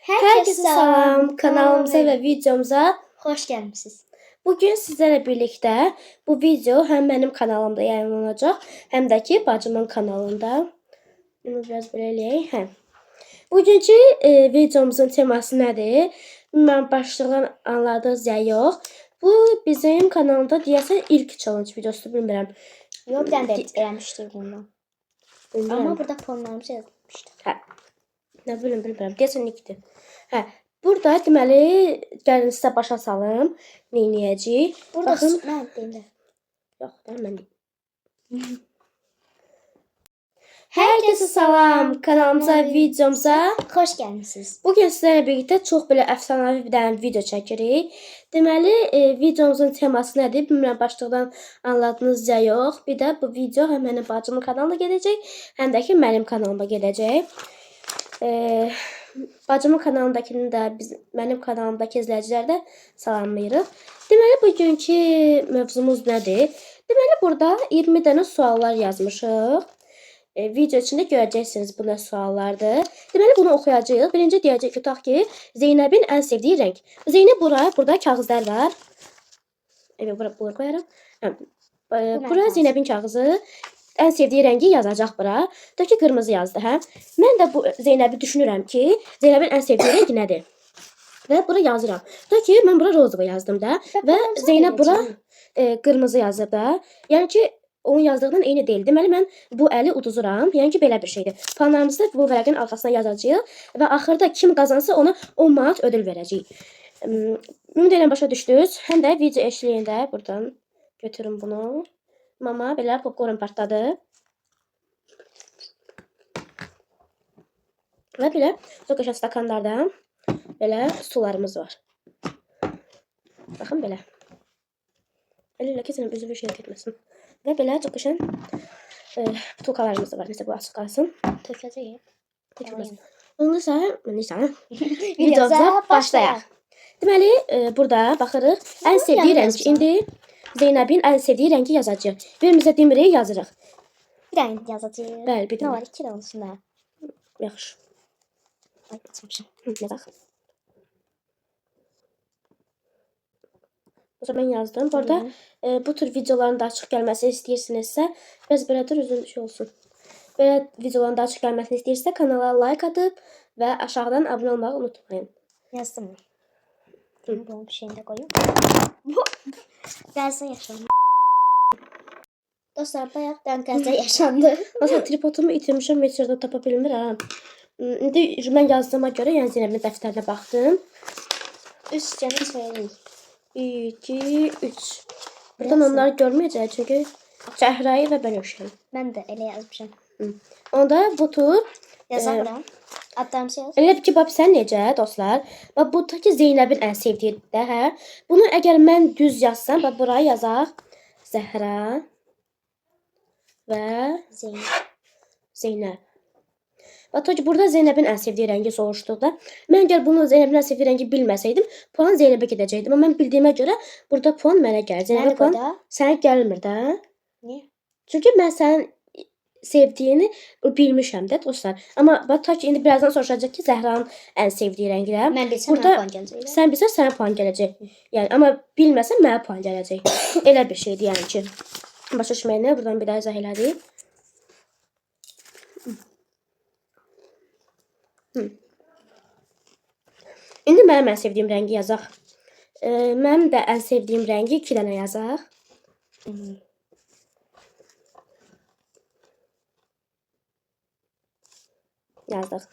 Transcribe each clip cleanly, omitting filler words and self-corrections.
Herkese salam, kanalımıza ve videomuza hoş gelmişsiniz. Bugün sizlerle birlikte bu video hem benim kanalımda yayınlanacak hem de ki bacımın kanalında. Bunu biraz böyle eləyək. Bugünkü videomuzun teması nədir? Bilmem başlığından anladınız ya yox. Bu bizim kanalda deyəsən ilk challenge videosu, bilmirəm. Yok, ben de eləmişdim bundan. Ama burada puanlarımız yazılmışdı. Nə bilim, bilmirəm. Deyəsən ilkdir. Burada deməli gəlin sizə başa salım. Nə edəcəyik? Burada mən deyim də. Yox, mən deyim. Herkese salam, kanalımıza, videomuza hoş gelmişsiniz. Bugün sizlərlə birlikdə çox belə əfsanəvi bir dənə video çəkirik. Deməli, videomuzun teması nədir? Bilmirəm, başlıqdan anladınız ya yox. Bir də bu video həm mənim bacımın kanalına gedəcək, həm də ki mənim kanalıma gedəcək. Bacımın kanalındakini də mənim kanalımdakı izləyicilər də salamlayırıq. Deməli, bugünkü mövzumuz nədir? Deməli, burada 20 dənə suallar yazmışıq. Video içində görəcəksiniz bu nə suallardır. Deməli, bunu oxuyacağıq. Birinci deyəcək tutaq ki, Zeynəbin ən sevdiyi renk. Zeynəb burada kağızlar var. Evet, bura qoyarım. Bura Zeynəbin kağızı. Ən sevdiyi rəngi yazacaq bura. Tutaq ki, qırmızı yazdı, hə? Mən də bu Zeynəbi düşünürəm ki, Zeynəbin ən sevdiyi rengi nədir? Və bura yazıram. Tutaq ki, mən bura rozova yazdım da və Zeynəb bura qırmızı yazıb da. Yəni ki, onun yazdığından eyni deyil. Deməli, mən bu əli uduzuram. Yəni ki, belə bir şeydir. Planlarımızda bu vərəqin arxasına yazacağıq və axırda kim qazansa ona 10 manat ödül verəcəyik. Ümid edirəm başa düşdünüz. Həm də video eşləyəndə buradan götürün bunu. Mama belə popcorn partladı. Və belə çox qəşəng stakanlarda belə sularımız var. Baxın belə. Elə kesin üzü bir şey getməsin. Və belə çox qəşəng butulkalarımız var. Nəsə bu açıq qalsın. Tökəcəyik. Onu isə videomuza başlayaq. Deməli, burada baxırıq. Ən sevdiyi rəng. İndi Zeynəbin ən sevdiyi rəngi yazacağıq. Birimizə demirik, yazırıq. Bir dənə yazacağıq. Bəli, bir dənə. Nə var, 2 dənə olsun da. Yaxşı. Ay, geçmişim. Yazaq. O zaman ben yazdım. Bu arada bu tür videoların da açıq gəlməsini istəyirsinizsə, biraz belə dur, uzun şey olsun. Belə videoların da açıq gəlməsini istəyirsə, kanala like atıb və aşağıdan abunə olmağı unutmayın. Yazdım mı? Bu şeyini də qoyum. Qəzə yaşandı. Dostlar, bayaqdan qəzə yaşandı. Mesela tripodumu itirmişəm, metroda tapa bilmirəm. İndi mən yazdığıma görə, yəni Zeynəbin dəftərinə baxdım. Üst canı söyləyim. 2, 3. Buradan onları görməyəcək, çünki Zəhrayı və mən yoxşayım. Mən də elə yazmışam. Onda bu tur yazamıram. Adlarımızı yaz. Elə ki, bax sən necə, dostlar? Bax, bu da ki, Zeynəbin ən sevdiyi də, hə? Bunu əgər mən düz yazsam, bax, buraya yazaq. Zəhra və Zeynəb. Bax, ki, burada Zeynəbin ən sevdiyi rəngi soruşduqda, mən əgər bunu Zeynəbin ən sevdiyi rəngi bilməsəydim, puan Zeynəbə gedəcəkdim. Amma mən bildiyimə görə, burada puan mənə gəlir. Zeynəbə puan sənə gəlmir də. Niyə? Çünki mən sənin sevdiyini bilmişəm də, dostlar. Amma bax, ta ki, indi birazdan soruşacaq ki, Zəhranın ən sevdiyi rənglər. Mən bilsəm, mənə puan gələcək. Sən bilsən, sənə puan gələcək. Yəni, amma bilməsən, mənə puan gələcək. Elə bir şeydir, yəni ki. Başa düşməyinə, buradan bir daha izah elədik. İndi mənim ən sevdiyim rəngi yazaq. Mənim də ən sevdiyim rəngi 2 dənə yazaq. Yazdıq.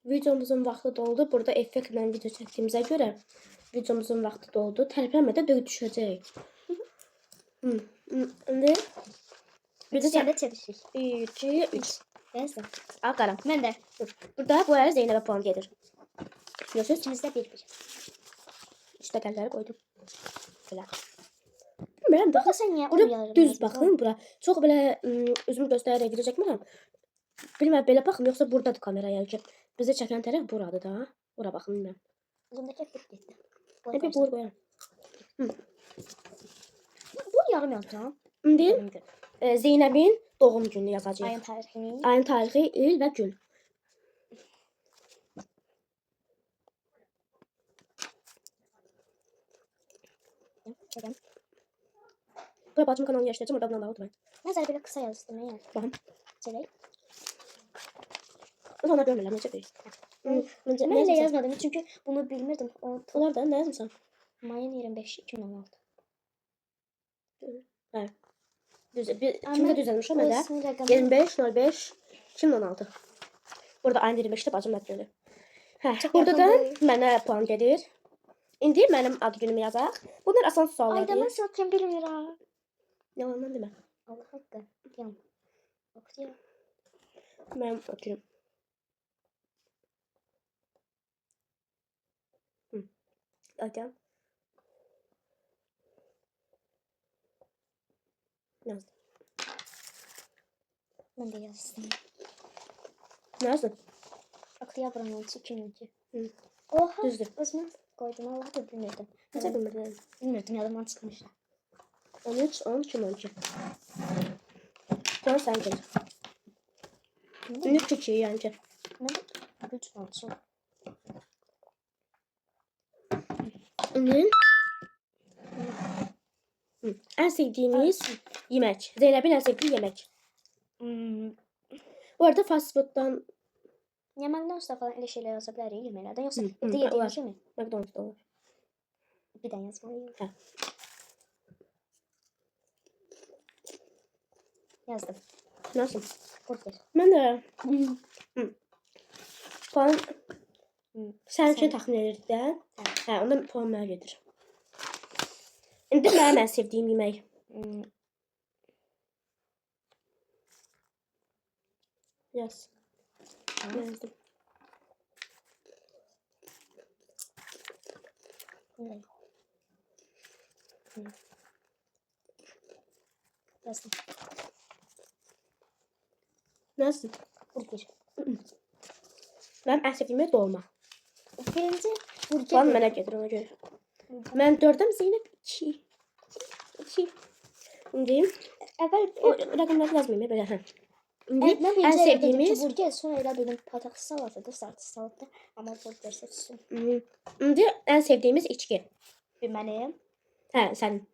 Videomuzun vaxtı doldu. Burada effektlə video çəkdiyimizə görə videomuzun vaxtı doldu. Tərpənmədə döy düşəcək. İndi bir də çeviririk. 2, 3. Yazdım. Aqaram. Mən də. Burada bu ələ Zeynəbə puan gedir. Yoxsa İkimizdə bir-bir. İşte qəlləri qoydum. Belə. Bilmirəm, Baxa sən niyə onu yazırım? Düz baxın bura. Çox belə üzümü göstərərək video çəkmirəm. Bilmirəm, belə baxın, yoxsa buradadır kamera, yəni ki, bizə çəkən tərəf buradır da. Bura baxın, bilmirəm. Bundakı fit getdi. Bir bur qoyarım. Bu yarım yazacağım. İndi Zeynəbin doğum gününü yazacağıq. Ayın tarixini. Ayın tarixi, il və gün. Çekeyim. Böyle bacım kanalını yaşayacağım. Orada bundan da Mesela böyle kısa yazdım ya. Bakın. Çekeyim. O zaman görmürlər necə deyir. Ben öyle yazmadım çünkü bunu bilmirdim. Onlar da nə yazmısan? Mayın 25 2016. Hə. Düz. Kimdə düzəlmişəm mən də? Resmi rəqəmi 25.05 2016. Burada ayın 25-də bacım nədir görür. Hə, Çox burada da yaxın mənə puan gedir. İndi mənim ad günümü yazaq. Bunlar asan Ay da suallardır. ben satayım bilmiyorum. Yalandan demə. Allah hakkı. Yan. Okuyor. Mənim ad günüm. Hadi. Yazdım. Ben de yazdım. Ne yazdın? Oktyabr 12 2002. Hı. Oha. Düzdür. Özümü koydum. Allah da bilmirdim. Necə bilmədin? Bilmirdim yadımdan çıkmışlar. 13, 10, 2012. Sonra sən gəl. İndi çok iyi yani. Ne? Güç olsun. İndi en sevdiğimiz yemek. Zeynep'in en sevdiği yemek. Bu arada fast food'dan Yemekten sonra falan öyle şeyler yazabilir yemeğlerden. Yoksa Hı, evde var. yediğimiz mi? McDonald's'da olur. Birden yazmalıyım. Ha. Yazdım. Nasıl? Burger. Ben de puan sen için Sen- tahmin edirsən. Hə, ondan puan mənə gedir. İndi mənim en sevdiyim yemək. Yaz. Yazdım. Ne? Yazdım. Nasıl? Burger. Mənim en sevdiyim dolma. Birinci burger. Puan mənə gedir ona görə. Mən 4'əm, Zeynep 2. 2. İndi Evvel o rəqəmləri yazmayayım belə. Hə. İndi ben en birinci sevdiyimiz burger sonra öyle dedim patates salatadır salata ama burger seçtim. İndi en sevdiyimiz içki. Bir benim. Hə, sənin.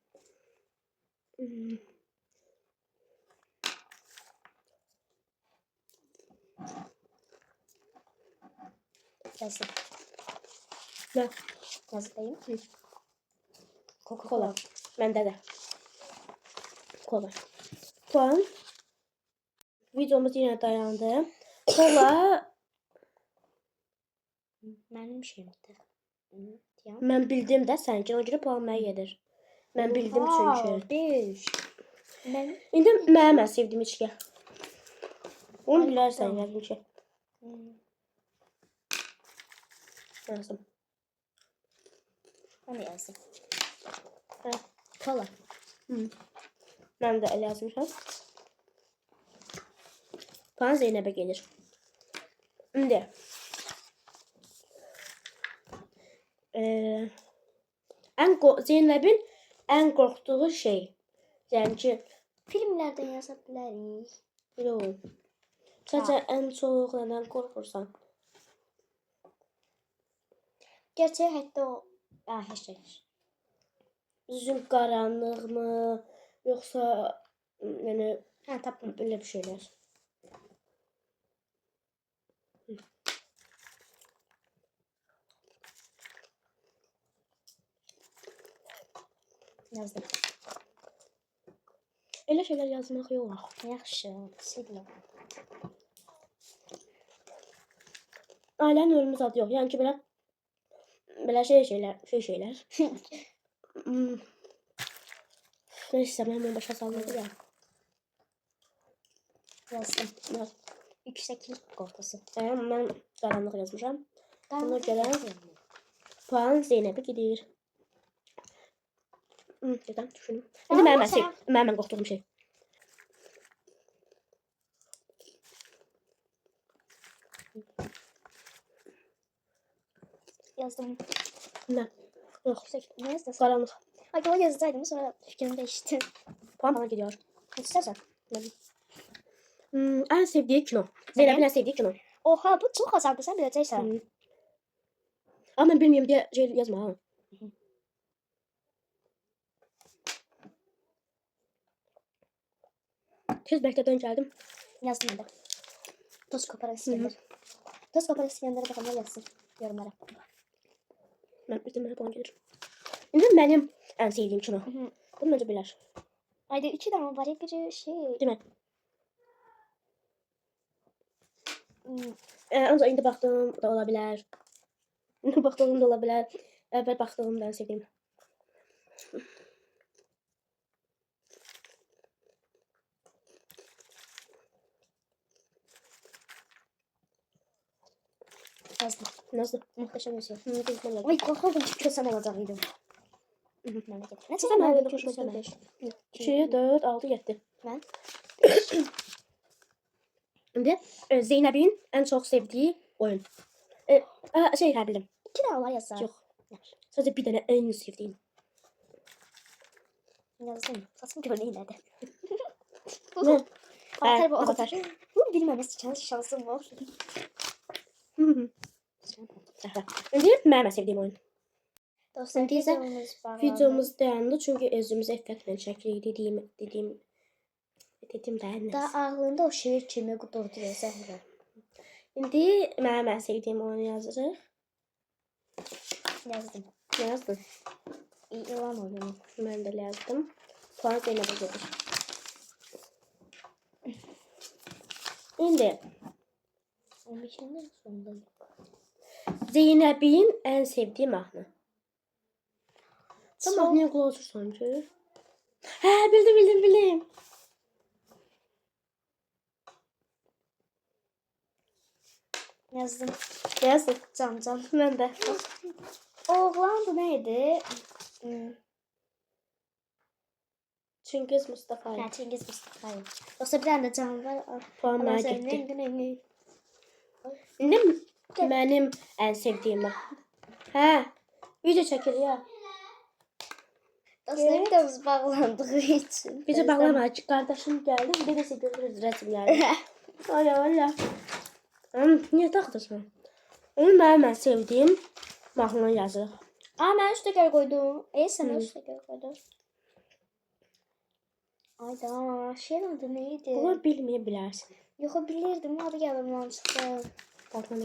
Yazdım. Nə? Yazdayım. Coca-Cola. Məndə də. Cola. Puan. Videomuz yine dayandı. Cola. Benim şeyimdi. Ya. Mən bildim də səninki. Ona görə puan mənə gedir. Mən bildim çünki. 5. Ben İndi mənim ən sevdiyim içki. Onu Ay, bilərsən tamam. yəqin ki. Yazdım. onu yazdım. Hə. Kola. Mən də elə yazmışam. Puan Zeynep'e gelir. İndi. Zeynep'in en korktuğu şey. Yani ki Filmlerden yazabiliriz. yok. Sadece en çok neden korkursan. Gerçi hatta o her şey. Üzüm karanlık mı yoksa yani Ha tapdım. böyle bir şeyler. Yazdım. Öyle şeyler yazmak yok. Yaxşı. Sildim. Ailenin ölümümüz adı yok. Yani ki böyle şeyler. Neyse ben başa salladım ya. Yazdım. Yaz. Yükseklik korkusu. Ben karanlık yazmışam. Ona göre Yazdım. puan Zeynep'e gidiyor. Neden düşünün. Tamam, Şimdi sen- ben korktuğum şey. Yazdım. Ne? Yok. Yükseklik. Ne yazdın? Karanlık. Ay o yazdaydım sonra fikrim değişti. Puan bana gidiyor. İstersen. En sevdiği kino. Zeynep'in en sevdiği kino. Oha bu çok azaldı sen bileceksin. Ama ben bilmiyorum diye şey yazma ha. Tez Bəkdədən gəldim. Yazdım da. Toz koparan İskender. Toz koparan İskender'e bakalım yazsın yorumlara. Mən bizim mənə puan gelir. İndi mənim ən sevdiyim kino. Bunu necə bilər? Ayda 2 tane var ya bir şey. Değil mi? Ancaq indi baxdığım da ola bilər. İndi baxdığım da ola bilər. Əvvəl baxdığım da ən sevdiyim. Yazdım. Nasıl? Muhteşem Yüzyıl. Hı, Ay korkardım ki kösem olacağıydım. Memleket. Ne Sizə mən ben də kösem kösem. beş. 2, 4, 6, 7. Ben İndi Zeynəbin ən çox sevdiyi oyun. Şey, hə bildim. 2 tane var yazsam. Yox. Sadəcə bir dənə ən sevdiyim. Yazdım. Saçım görneği nerede? Ne? Avatar bu Avatar. avatar. Bunu bilmemesi şansım var. İndi mənim ən sevdiyim oyun. Dostlar İndi isə videomuz bağlandı. videomuz dayandı çünki özümüzü effektlə çəkirik dedim də. Daha ağlında o şehir kimi durdu ya Zəhra. İndi mənim ən sevdiyim oyunu yazacağıq. Yazdım. Ne yazdın? İlan oyunu. Mən də yazdım. Puan Zeynəbə gedir. İndi 15'in sonundayım. Zeynəbin ən sevdiyi mahnı. Tam Son- mahnıya qulaq asırsan ki. Hə, bildim. Yazdım. Yazdın. Can. Mən də. Oğlan da neydi? Çingiz Mustafa. Ha, Cengiz Mustafa'yı. Yoksa bir tane de can var. Puan mənə getdi. İndi mənim ən sevdiyim mahnı. Hə, video çəkir ya. Dostlar videomuz bağlandığı için. Bizi bağlama ki, qardaşım gəldi. Bir də sizə görürüz rəsmləri. Valla. Niyə taxtırsan? Onu mənim ən sevdiyim mahnını yazırıq. Aa ben üstte göre koydum. Sen üstte göre koydun. Ayda şeyin adı neydi? Bunu bilməyə bilərsin. Yok bilirdim adı yadımdan çıktı. Baxma.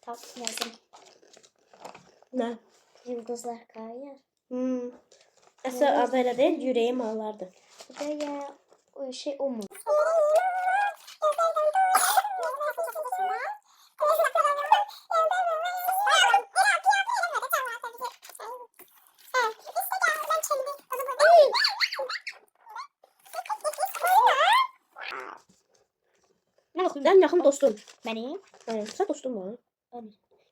Tam yazdım. Nə? Yıldızlar kayar. Əsas adı elə deyil, ürəyim ağlardı. Bu da ya o şey o mu? Ne bakayım? Ən yaxın dostum. Benim. Sən dostum var.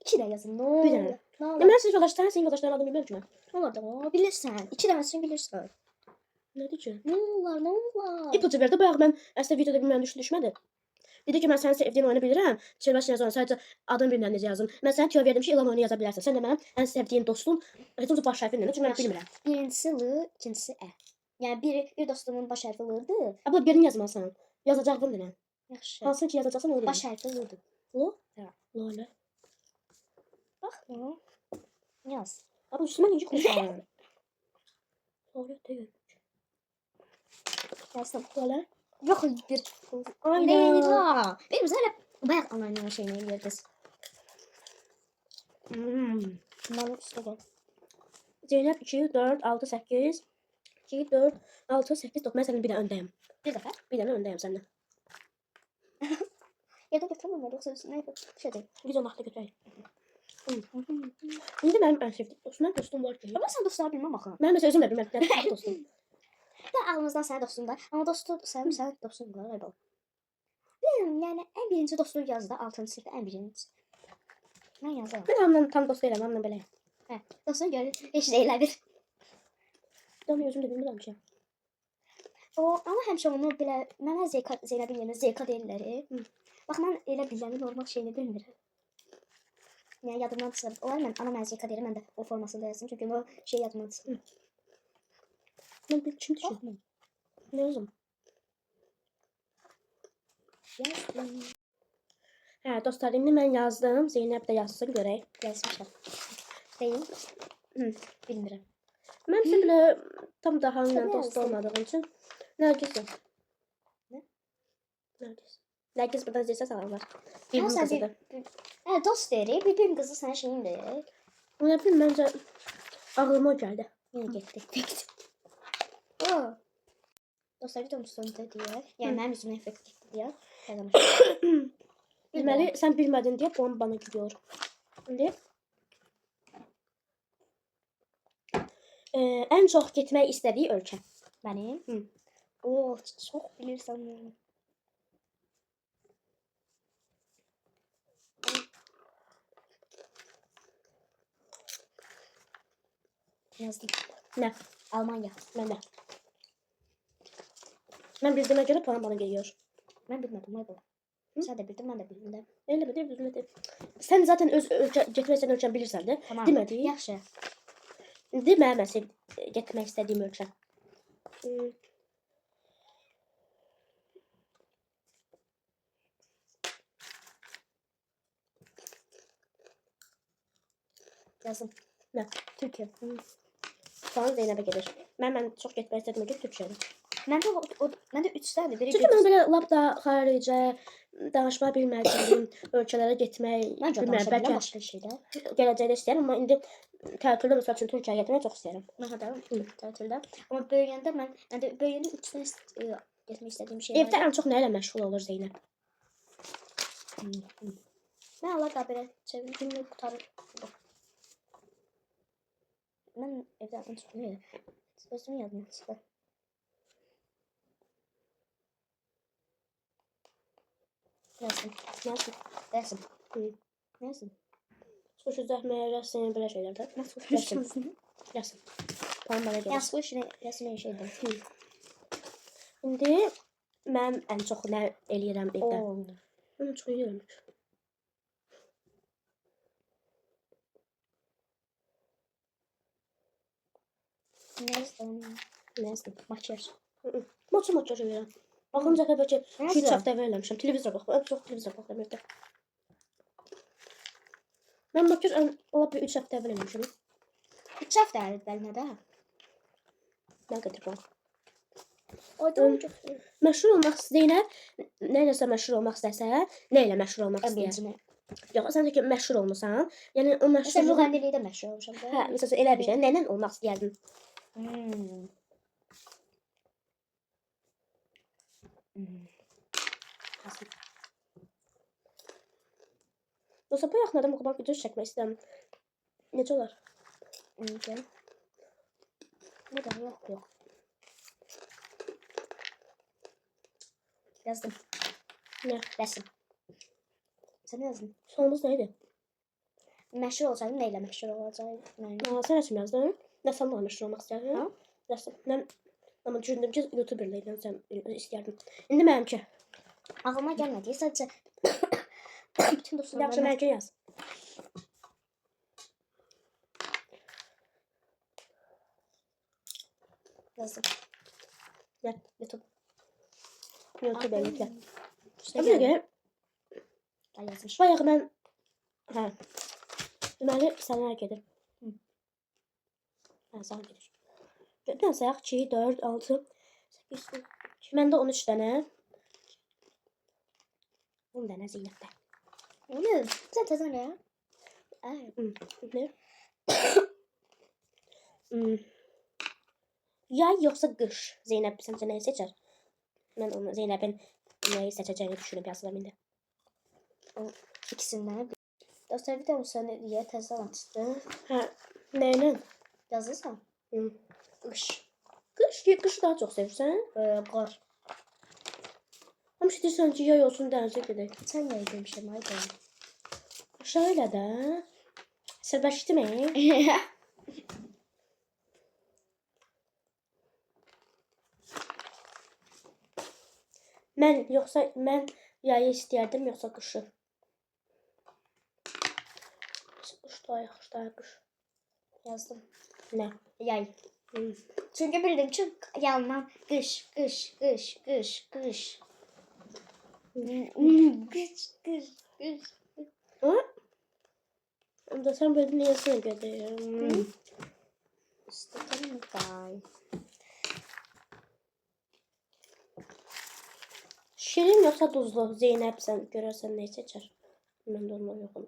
İki de yazın. Ne Bir olur. dənə. Ne olur. Mən siz yoldaşlar, senin yoldaşların adını bilmirəm ki mən. Ne olur da bilirsen. İki demezsin bilirsen. Nədir ki? Ne olur ne olur. İpucu verdi. Bayaq mən əslində videoda bir mənə düşmədi. Dedi ki, mən sənin sevdiyin oyunu bilirəm. Çelbaş yazan sadəcə adını bilmirəm necə yazım. Mən sənə tüyo verdim ki, ilan oyunu yaza bilərsən. Sən də mənim ən sevdiyim dostum. Heç olmasa baş hərfi ilə, çünki mən bilmirəm. Birincisi L, ikincisi E. Yani bir dostumun baş harfi L'dı. Abla birini yazmalısan. Yazacağım denən. Yaxşı. Hansını ki yazacaqsan onu. Baş harfi L'dı. Lo? Ha. Lo elə. Bak bunu. Yaz. Abla üstümə necə konuşuram? Sonra deyil. Yazdım. Lo elə. Yok bir. Aynen. Leyla. Benim zaten bayağı anlayın şeyini yerdiniz. Bunların üstüne gel. Zeynəb 2, 4, 6, 8. 2, 4, 6, 8, 9. Mən sənin bir dənə öndəyim. Bir defa. Bir dənə öndəyim səndən. Yerden götürmem yoksa üstüne yapıp şey değil. Biz onu axta götürək. İndi mənim ən sevdiyim dostum, mənim dostum var ki. Ama sen dostlar bilmem bakın. Mənim özüm də bilməm, mən dostum. De ağzımızdan sen dostum var. Ama sen dostum var. Öyle ol. Benim yani en birinci dostluğu yazdı. 6. sınıfta en birinci. Ben yazarım. Mən hamla tam dost deyiləm, hamla belə. He. Dostluğu gördüm. Hiç değiller bir. Onu özüm də bilmirəm ki. O ama hemşe onu bile mənə Zeynəbin yerinə Zeyka deyirlər. Bax mən elə bilənin normal şeyini bilmirəm. Yəni yadımdan çıxır. Olar mən ana mən Zeyka deyirəm, mən də o formasında yazdım. Çünki o şey yadımdan çıxır. Mən bir kim düşün? Ne özüm? Yazdım. Hə, dostlar, indi mən yazdım. Zeynəb də yazsın görək. Yazmışam. Deyim. Hı. Bilmirəm. Mən isə belə tam daha ilə Sən dost yazdın? olmadığım üçün Nərgiz yazdım. Nə? Nərgiz. Nərgiz buradan izləyirsə salamlar. Bir Sən qızıdır. dost deyirik. Bibim qızı sən şeyindir. Nə bilim, məncə ağlıma o gəldi. Yenə getdik. O. Dostlar videonun sonunda deyək. Yəni mənim üzümə effekt getdi deyə. Kazanmışam. Deməli, sən bilmədin deyə puan bana gidiyor. İndi ən çox getmək istədiyi ölkə. Mənim. Hı. O, çox bilirsən. Yazdım. Nə? Almanya. Mən də. Mən bildiyimə görə puan bana geliyor. Mən bilmədim, Michael. Sən də bildin, mən də bildim. Elə mi? Bilmədim. Sən zaten öz getmək istədiyin ölkəni bilirsən də. Tamam. Demədi. Yaxşı. İndi mənim məsəl getmək istədiyim ölkə. Yazdım. Nə? Türkiyə. Puan Zeynəbə gelir. Mən çox getmək istədiyim ölkə Türkiyədir. Məndə 3 dənədir. Biri Çünki mən belə lap da xaricə danışma bilmədiyim ölkələrə getmək Məncə bilmirəm, danışa bilən bəlkə başqa şeylər. gələcəkdə istəyirəm, amma indi tətildə məsəl üçün Türkiyəyə getməyi çox istəyirəm. Mən də tətildə. Amma böyüyəndə məndə böyüyəndə 3 dənə getmək istədiyim şey Evdə ən çox nə ilə məşğul olur Zeynəb? Mən Allah da belə çevirdim, qutarır. Mən evdə ən çox nə edirəm? Özümü yazmaq istəyirəm. Yazdım. Yazdım. Xoş üzəhməyə rəsm belə şeylərdə. Yazdım. Rəsm. Puan bana gəlir. Yazdım şeydən. İndi mən ən çox nə eləyirəm evdə? Mən çox eləyirəm. Yazdım. Makyaj. Maça eləyirəm. Baxınca bəlkə 2-3 həftə eləmişəm. Televizora baxıram. Ən çox televizora baxıram evdə. Mən makyaj ola bir 3 həftə əvvəl eləmişəm. 3 həftə əvvəlinə. Nə qədər var? Oyda Məşhur olmaq Zeynəb nə eləsə məşhur olmaq istəsə, nə ilə məşhur olmaq istəyir? Yox, sən də ki məşhur olmusan. Yəni o məşhur. Sən müğənnilikdə məşhur olmuşam da. Hə, məsələn elə bir şey. Nə ilə olmaq istəyərdin? Yoxsa bu yaxınlarda müxbir video çəkmək istəyirəm. Necə olar? Bu da yox. Yazdım. Nə? Rəsm. Sən nə yazdın? Sonumuz nə idi? Məşhur olsaydım nə ilə məşhur olacaqdım? Sən rəsm yazdın? Nə sanla məşhur olmaq istəyirdin? Hə? Rəsm. Mən amma düşündüm ki, YouTuberlə ilə sən istəyərdin. İndi mənimki. Ağlıma gəlmədi. Sadəcə bütün dostlarım. Yaxşı, mənimki yaz. Yazdım. Nə? YouTube. YouTube eləklə. İşte Bir dəqiqə. Ben yazmış. Bayaq mən hə. Deməli sənə gedir. Hə, sənə gedir. Götürən sayaq 2, 4, 6, 8, 9. Məndə 13 dənə. 10 dənə Zeynəbdə. O ne? Sen tezən ne? Ne? Yay yoxsa qış? Zeynəb səncə nəyi seçər? Mən onu Zeynəbin nəyi seçəcəyini düşünüb yazıram indi. İkisindən. Dostlar bir də sənə deyə tezən açdı. Hə, nəylə? Yazırsan? Qış. Qışı daha çox sevirsən? Qar. Həmişə deyirsən ki, yay olsun dənizə gedək. Sən yay demişəm, ay da. Aşağı elə də. Sırdaşdı mı? Mən yayı istəyərdim yoxsa qışı? Qış da qış. Yazdım. Nə? Yay. Çünkü bildim ki yandan qış. Qış. Ha? Da sen böyle niyesine göre. İstedim gay. Şirin yoksa tuzlu? Zeynep sen görürsen ne seçer? Ben de onları yokum.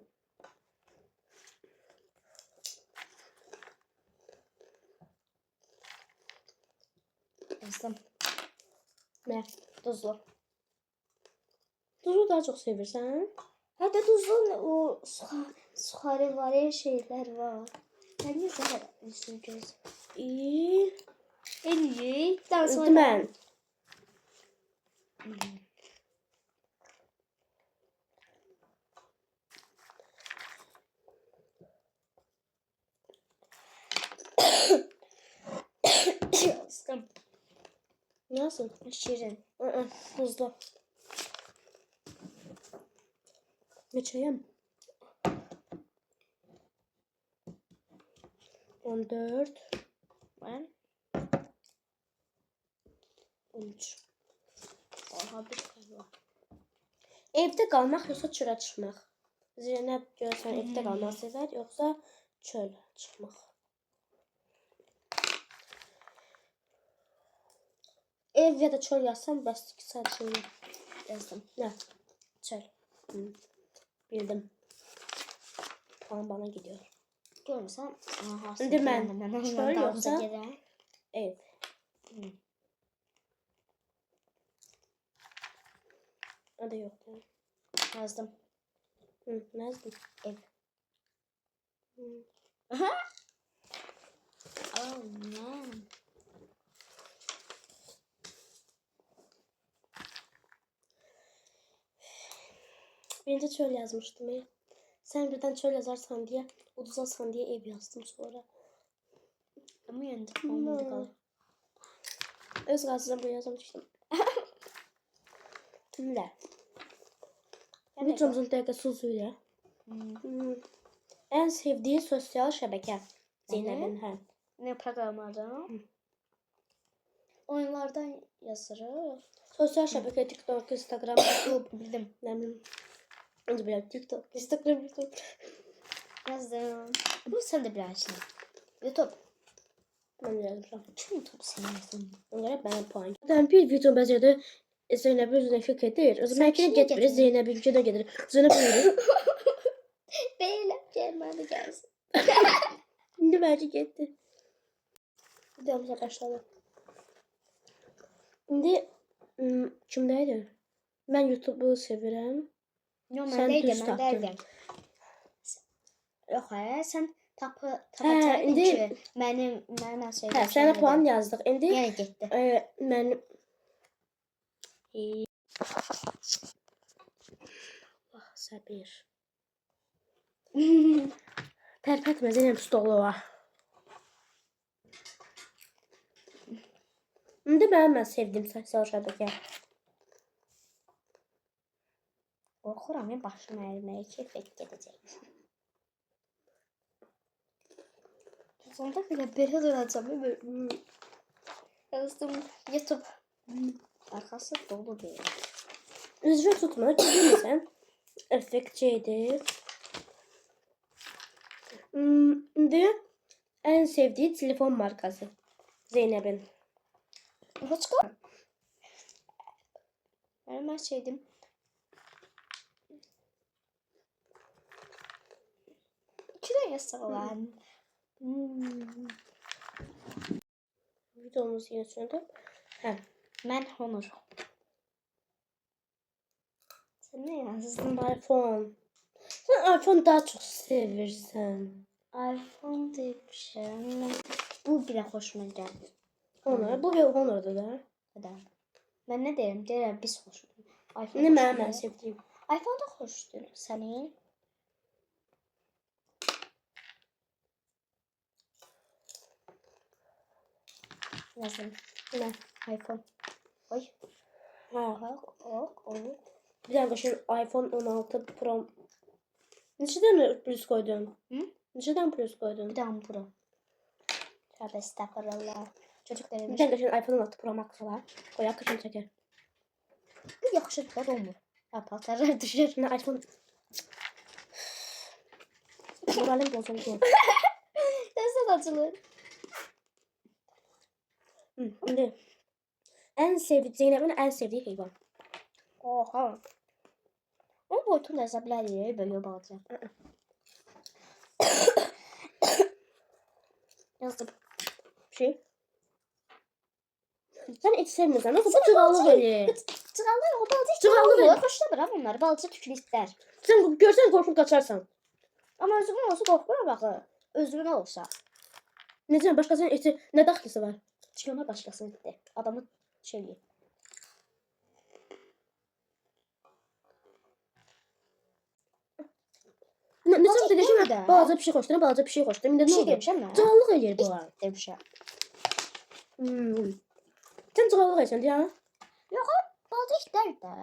Yazdım. Ne? Tuzlu. Tuzlu daha çok sevirsen. Hadi tuzlu o suhari var şeyler var. Ben ne zaman üstünü göz. İyi. 50. Daha sonra. Dümen. Yazdım. Nasıl? Şirin. Tuzlu. Ne çayım? 14. Ben. 13. Aha bir kalıyor. Evde kalmak yoksa çölə çıxmaq? Zeynep görsən evdə qalmaq sevər yoksa çöl çıxmaq? Ev ya da çöl yazsam bəs 2 saat sonra Yazdım. ne? Çöl. Bildim. Puan bana gidiyor. Görmüsən? Aha. İndi mən çöl yoxsa ev. Adı yoxdur. Yazdım. Ne yazdın? Ev. Oh no. Birinci çöl yazmıştım ya. Sen birden çöl yazarsan diye, uduzarsan diye ev yazdım sonra. Ama yandı. Olmadı kalır. Öz gazına bu yazmıştım. Şimdi. Videomuzun dakikası uzun. En sevdiği sosyal şebeke. Zeynep'in hem. Ne programlardan? Oyunlardan yazırıq. Sosyal şebeke TikTok, Instagram, YouTube. Bildim. Ne bileyim. Önce bir TikTok, Instagram, YouTube. Yazdım. Bu sen de bilərsən. YouTube. Ben de yazmışım. Kim YouTube sevməsin? Onlara ben puan. Ben bir video bezirdi. Zeynep'in yüzüne fikirdir. O zaman Sen ikine kime getirir. getirdin? Zeynep'in de gelir. Zeynep gelir. Belə gəlmədi gəlsin. Şimdi bence gitti. Videomuza başlayalım. Şimdi kimdeydi? Ben YouTube'u severim. Yo, Sen məndəydim, düz tapdın. məndəydim. Yox, sən Hə, tapacaqdın indi- ki, mənim Hə, sevdiyim sana puan yazdık. İndi Yenə getdi. ben Allah sabır. Tərpətmə Zeynep stolu var. İndi ben sevdiğim sosyal şəbəkə. Qorxuram ya başım əriməyə keyfət gedəcək. Sonunda belə duracağım. Yazdım YouTube. Arkası dolu değil. Üzrü tutma. Bilirsən. Effektçiydi. İndi en sevdiği telefon markası. Zeynep'in. Hoşqa. Mən şeydim. İkidən yazsaq olar. Videomuz yine söndü. Hə. Mən Honor. Sən nə yazdın? iPhone. Sen iPhone daha çok sevirsən. iPhone demişəm. Bu belə xoşuma gəlir. Honor. Bu bir Honor'da da. Qədər. Mən nə deyirəm? Deyirəm biz xoşdur. iPhone Ne xoşdur. mən sevdiğim. iPhone da xoşdur. Sənin? Yazdım. Ne? iPhone. Oy. Ha. Ok. Bir dakika şu iPhone 16 Pro. Neçədən plus koydun? Hı? Neçədən plus koydun? Bir daha Pro. Tövbe estağfurullah. Çocuk Bir demiş. dakika şu iPhone 16 Pro Max var. Koyak kışın çeker. Bu yaxşı da olmur. Ha, paltarlar düşür. Şimdi iPhone Moralim bozuldu. Nasıl açılır? İndi Zeynəbin ən sevdiyi heyvan. Oha. Onun boyutunu da hesaplayır. Böyle balaca. Yazdım. Şey. Sen heç sevmirsən. Nasıl bu cığallıq eləyir? Cığallar o balaca Cığallı cığallar. verir. Xoşlamıram onları. Balaca tüklü istər. Sən görsən qorxub qaçarsan. Amma özümün olsa qorxmuram axı. Özümün olsa. Necə başqasının eti nə daxlısı var? Çıxıma başqasını etdi. Adamı şey eləyir. Necə Balaca dedin et ki, də. balaca bir şey xoşlayıram, balaca bir şey xoşlayıram. İndi Bir nə şey oldu? demişəm mən. Cığallıq eləyir bu. Demişəm. Sən cığallıq eləyirsən, deyə? Yox, balaca itlər də.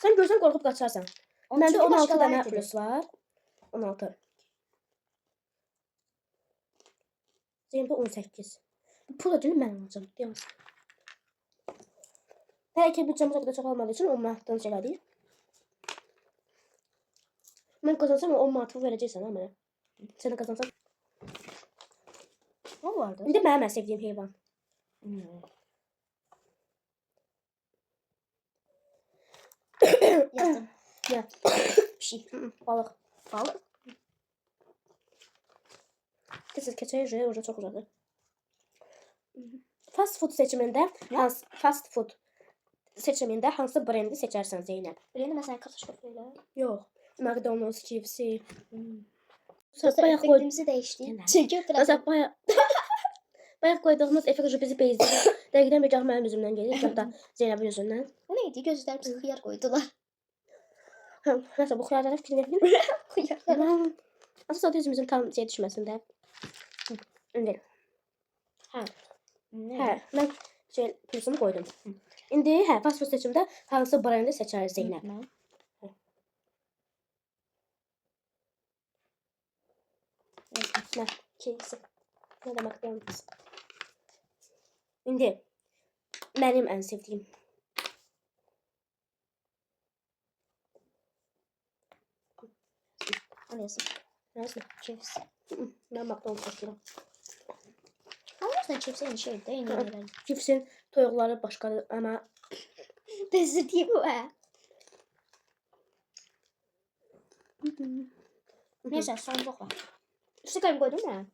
Sən görsən qorxub qaçarsan. Onun Məndə çünki 16 başqaları dənə etidir. plus var. 16. Zeynəbdə 18. Bu pul ödülü mən alacağım. Deyəmsən. Hələ ki büdcəmiz o qədər çox olmadığı üçün 10 manatdan şey elədik. Mən qazansam 10 manatı verəcəksən ha mənə. Sən də qazansan. Ne vardı? İndi mənim ən sevdiyim heyvan. Yazdım. Ya. Bir şey. Balıq. Balık. Tez keçək orada çox uzadı. Fast food seçimində hansı brendi seçərsən Zeynəb? Birini mesela karışıklarıyla. Yox. McDonald's, KFC. Sözde Bayaq qoy. efektimizi değişti. Genel. Çünkü Məsələn, bayaq qoyduğumuz effekt bizi bezdirir. Dəqiqdən bir gah mənim üzümdən gedir, gah da Zeynəbin üzündən. O neydi? Gözlerimize hıyar koydular. Nəsə bu xiyarlara fikir verin. Hıyarlar. Asıl üzümüzün tam şey düşməsin də. İndi. Ha. Hə, mən şey pulsumu qoydum. İndi fast food seçimdə hansı brendi seçər Zeynəb? Nə? KFC. Nə də McDonald's. İndi mənim ən sevdiyim. Anlıyorsun. Nəsə? Chips. Mən McDonald's seçirəm. Anlıyorsun chips en şey de yine öyle. KFC'nin toyuqları başqadır, amma Bezir değil bu ha. Neyse sandık var. Üstü kalem koydun mu?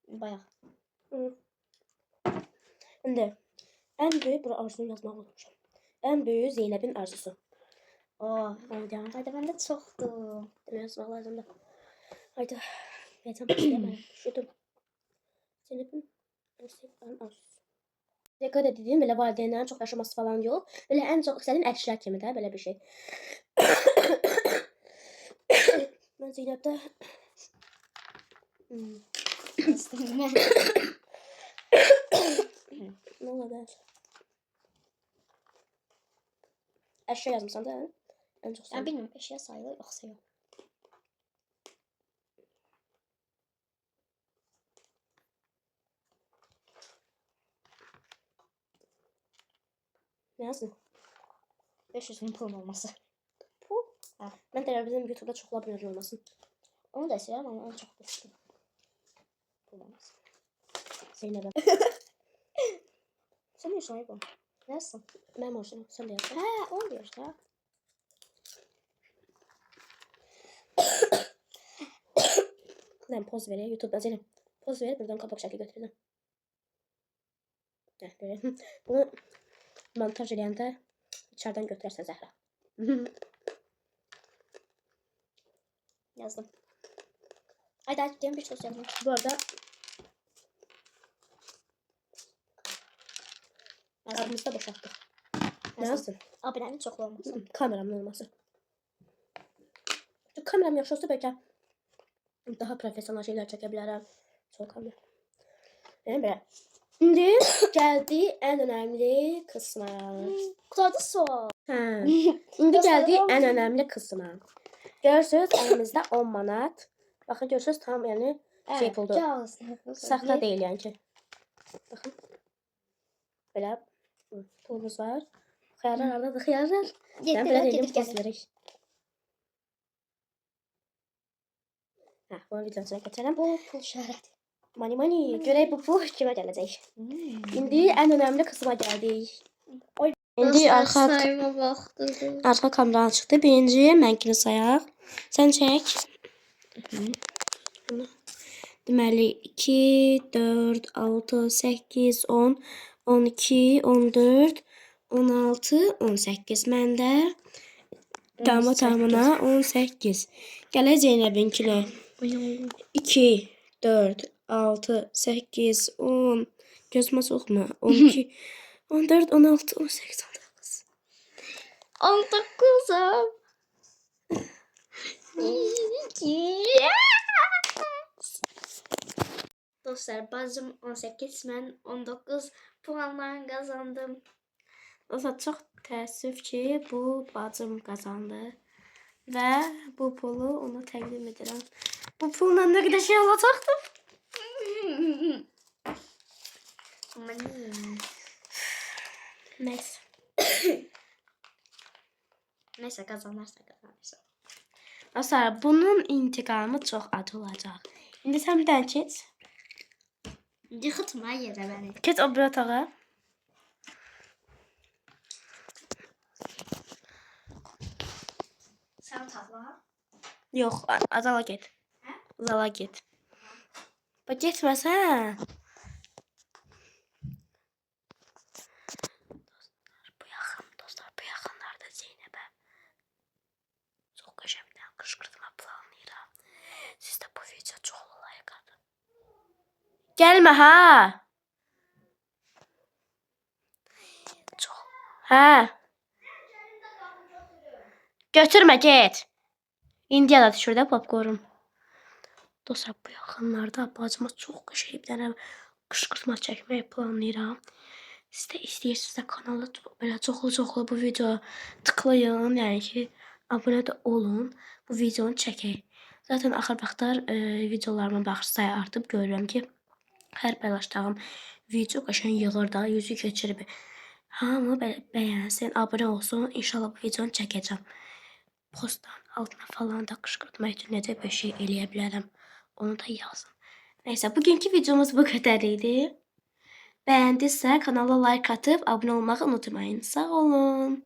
Bayağı. İndi ən böyük bura arzunu yazmaq olmuşam. Ən böyük Zeynəbin arzusu. Haydi bende çoktu. Demək yazmaq lazımdır. Haydi. Yazam istəyirəm. Şudur. Zeynəbin arzusu. Dikkat edin, belə valideynlərin çox yaşaması falan yox. Belə ən çox istədiyin əşya kimi də belə bir şey. Mən Zeynəbdə nə olar? Əşya yazmısan da? Ən çox Ben bilmiyorum eşya sayılır yoksa yok. nə yazın? 500 bin pulum olması. Pul. Mən də bizim YouTube'da çox abunələr olmasın. Onu da istedim ama en çok düştüm. Pul olması. Zeynəbə. Sən nə yaşayıb o? Nasıl? Mənim olsun, sən də yaz. Ha, onu diyor işte. Mən poz verək YouTube'da Zeynəb. Poz verib buradan qabaq şəkil götürəcəm. Belə. Bunu montaj eləyəndə içərdən götürərsən Zəhra. Yazdım. Haydi hadi diyorum bir söz yazdım. Bu arada abimizi də boşaltdıq. Nə yazdın? Abilərin çoxlu olması. Kameramın olması. Kameram yaxşı olsa bəlkə daha professional şeylər çəkə bilərəm. Sol kamera. Yəni belə. İndi gəldi ən önəmli qismə. Qurtardı sual. Hə. İndi gəldi ən önəmli qismə. Görürsüz əlimizdə 10 manat. Baxın görürsüz tam yəni şey puldur. Saxta deyil yəni ki. Baxın. Belə pulumuz var. Xiyarlar hardadır xiyarlar? Mən belə deyim poz verək. Hə, bunu videosuna keçirəm. Bu pul şəhərədir. Mani, görək bu pul kimə gələcək. İndi ən önəmli qismə gəldik. İndi arxa kameran çıxdı. Birinci mənkini sayaq. Sən çək. Deməli 2, 4, 6, 8, 10, 12, 14, 16, 18. Məndə tamına 18. Gələk Zeynəbinkilə. 2, 4, 6, 8, 10. Gözümə soxma. 12, 14, 16, 18, 19. 19'um. Dostlar bacım 18, mən 19 puanla kazandım. Dostlar çox təəssüf ki, bu bacım qazandı. Və bu pulu ona təqdim edirəm. Bu pulla nə qədər şey alacaqdım? Neyse. Neyse kazanırsa. Dostlar bunun intiqamı çox acı olacaq. İndi sən bir dənə keç. Yıxıtma yerə bəni. Keç o bir otağa. Sən tavla. Yox, azala get. Hə? Zala get. Bax getməsən. Dostlar bu yaxınlarda Zeynəbə çox qəşəngdən qışqırtma planlayıram. Siz də bu video çox like atın. Gəlmə ha. Çox. Hə. Götürmə get. İndiyə də düşür də popcorn. Dostlar bu yaxınlarda bacıma çox qəşəng bir dənə qışqırtma çəkməyi planlayıram. Siz də istəyirsinizsə kanala belə çoxlu bu video tıklayın. Yəni ki, abunə də olun. Bu videonu çəkək. Zaten axır vaxtlar videolarıma baxış sayı artıb görürəm ki, hər paylaşdığım video qəşəng yığır da, yüzü keçirib. Hamı bəyənsin, abunə olsun. İnşallah bu videonu çəkəcəm. Postdan altına falan da qışqırtma üçün necə bir şey eləyə bilərəm. Onu da yazın. Neyse, bugünkü videomuz bu kadar idi. Beğendiyse kanala like atıp abone olmayı unutmayın. Sağ olun.